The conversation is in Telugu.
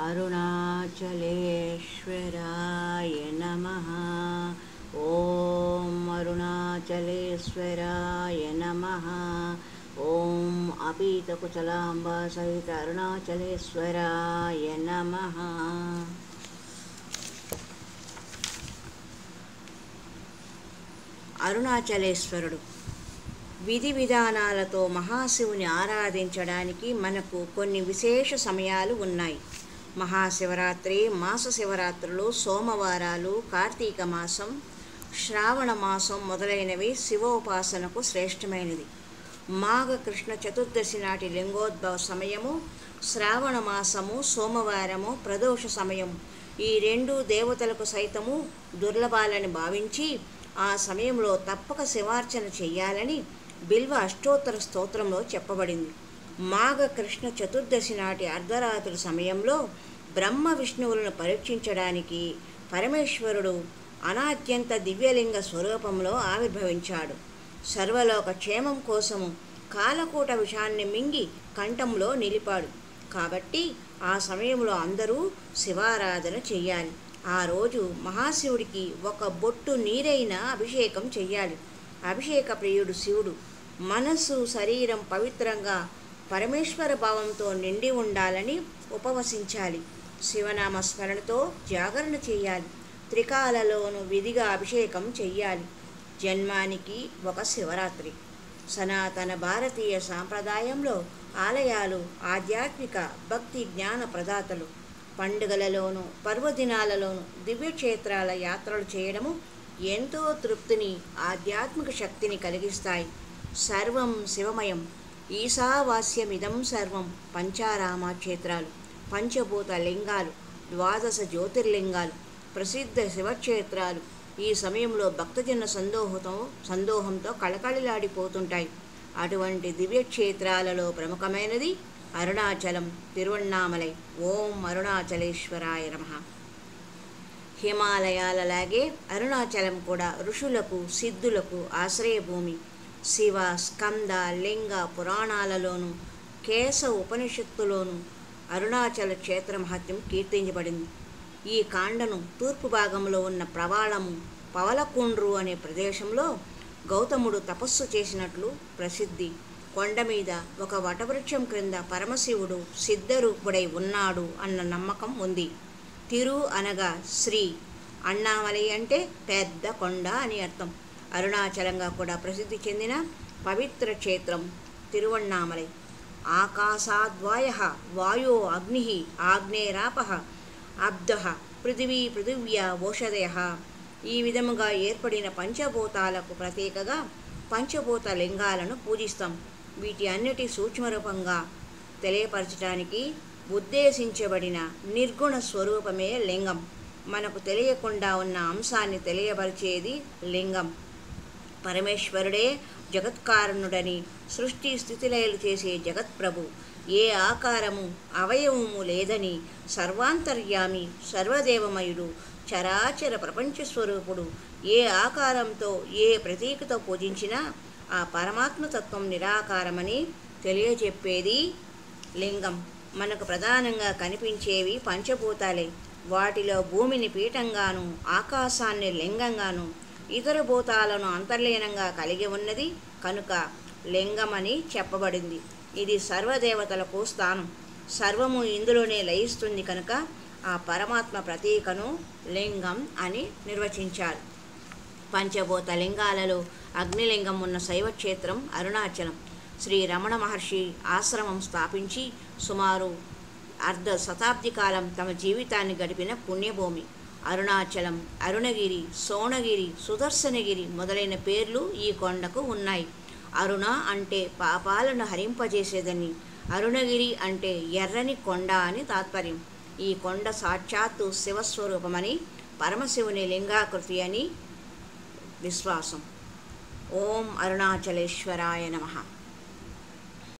अरुणाचलेश्वराय नमः। ॐ अरुणाचलेश्वराय नमः। ॐ अपीतकुचलाम्बा सहित अरुणाचलेश्वराय नमः। అరుణాచలేశ్వరుడు విధి విధానాలతో మహాశివుని ఆరాధించడానికి మనకు కొన్ని విశేష సమయాలు ఉన్నాయి. మహాశివరాత్రి, మాస శివరాత్రులు, సోమవారాలు, కార్తీక మాసం, శ్రావణ మాసం మొదలైనవి శివోపాసనకు శ్రేష్టమైనది. మాఘ కృష్ణ చతుర్దశి నాటి లింగోద్భవ సమయము, శ్రావణ మాసము, సోమవారము, ప్రదోష సమయము ఈ రెండు దేవతలకు సైతము దుర్లభాలని భావించి ఆ సమయంలో తప్పక శివార్చన చెయ్యాలని బిల్వ అష్టోత్తర స్తోత్రంలో చెప్పబడింది. మాఘ కృష్ణ చతుర్దశి నాటి అర్ధరాత్రి సమయంలో బ్రహ్మ విష్ణువులను పరీక్షించడానికి పరమేశ్వరుడు అనాద్యంత దివ్యలింగ స్వరూపంలో ఆవిర్భవించాడు. సర్వలోక క్షేమం కోసము కాలకూట విషాన్ని మింగి కంఠంలో నిలిపాడు. కాబట్టి ఆ సమయంలో అందరూ శివారాధన చెయ్యాలి. ఆ రోజు మహాశివుడికి ఒక బొట్టు నీరైన అభిషేకం చెయ్యాలి. అభిషేక ప్రియుడు శివుడు. మనస్సు, శరీరం పవిత్రంగా పరమేశ్వర భావంతో నిండి ఉండాలని ఉపవసించాలి. శివనామ స్మరణతో జాగరణ చెయ్యాలి. త్రికాలలోనూ విధిగా అభిషేకం చెయ్యాలి. జన్మానికి ఒక శివరాత్రి. సనాతన భారతీయ సాంప్రదాయంలో ఆలయాలు ఆధ్యాత్మిక భక్తి జ్ఞాన ప్రదాతలు. పండుగలలోనూ పర్వదినాలలోనూ దివ్యక్షేత్రాల యాత్రలు చేయడము ఎంతో తృప్తిని, ఆధ్యాత్మిక శక్తిని కలిగిస్తాయి. సర్వం శివమయం. ఈశావాస్యమిదం సర్వం. పంచారామ క్షేత్రాలు, పంచభూత లింగాలు, ద్వాదశ జ్యోతిర్లింగాలు, ప్రసిద్ధ శివక్షేత్రాలు ఈ సమయంలో భక్తజన సందోహంతో కళకళలాడిపోతుంటాయి. అటువంటి దివ్యక్షేత్రాలలో ప్రముఖమైనది అరుణాచలం, తిరువణ్ణామలై. ఓం అరుణాచలేశ్వరాయ నమః. హిమాలయాలలాగే అరుణాచలం కూడా ఋషులకు, సిద్ధులకు ఆశ్రయభూమి. శివ, స్కంద, లింగ పురాణాలలోనూ కేశ ఉపనిషత్తులోనూ అరుణాచల క్షేత్ర మహత్యం కీర్తించబడింది. ఈ కాండను తూర్పు భాగంలో ఉన్న ప్రవాళము పవలకుండ్రు అనే ప్రదేశంలో గౌతముడు తపస్సు చేసినట్లు ప్రసిద్ధి. కొండ మీద ఒక వటవృక్షం క్రింద పరమశివుడు సిద్ధరూపుడై ఉన్నాడు అన్న నమ్మకం ఉంది. తిరు అనగా శ్రీ, అన్నామలై అంటే పెద్ద కొండ అని అర్థం. అరుణాచలంగా కూడా ప్రసిద్ధి చెందిన పవిత్ర క్షేత్రం తిరువణ్ణామలై. ఆకాశాద్వాయ వాయో అగ్ని ఆగ్నేరాప అబ్ధ పృథివీ పృథివ్యా ఓషధయ. ఈ విధముగా ఏర్పడిన పంచభూతాలకు ప్రతీకగా పంచభూత లింగాలను పూజిస్తాం. వీటి అన్నిటి సూక్ష్మరూపంగా తెలియపరచడానికి ఉద్దేశించబడిన నిర్గుణ స్వరూపమే లింగం. మనకు తెలియకుండా ఉన్న అంశాన్ని తెలియపరిచేది లింగం. పరమేశ్వరుడే జగత్కారణుడని, సృష్టి స్థితిలయలు చేసే జగత్ప్రభు, ఏ ఆకారము అవయవము లేదని, సర్వాంతర్యామి, సర్వదేవమయుడు, చరాచర ప్రపంచ స్వరూపుడు, ఏ ఆకారంతో ఏ ప్రతీకతో పూజించినా ఆ పరమాత్మతత్వం నిరాకారమని తెలియజెప్పేది లింగం. మనకు ప్రధానంగా కనిపించేవి పంచభూతాలే. వాటిలో భూమిని పీఠంగాను, ఆకాశాన్ని లింగంగాను, ఇతర భూతాలను అంతర్లీనంగా కలిగి ఉన్నది కనుక లింగమని చెప్పబడింది. ఇది సర్వదేవతలకు స్థానం. సర్వము ఇందులోనే లయిస్తుంది కనుక ఆ పరమాత్మ ప్రతీకను లింగం అని నిర్వచించారు. పంచభూత లింగాలలో అగ్నిలింగం ఉన్న శైవక్షేత్రం అరుణాచలం. శ్రీ రమణ మహర్షి ఆశ్రమం స్థాపించి సుమారు అర్ధ శతాబ్ది కాలం తమ జీవితాన్ని గడిపిన పుణ్యభూమి అరుణాచలం. అరుణగిరి, సోణగిరి, సుదర్శనగిరి మొదలైన పేర్లు ఈ కొండకు ఉన్నాయి. అరుణ అంటే పాపాలను హరింపజేసేదని, అరుణగిరి అంటే ఎర్రని కొండ అని తాత్పర్యం. ఈ కొండ సాక్షాత్తు శివస్వరూపమని, పరమశివుని లింగాకృతి అని విశ్వాసం. ఓం అరుణాచలేశ్వరాయ నమః.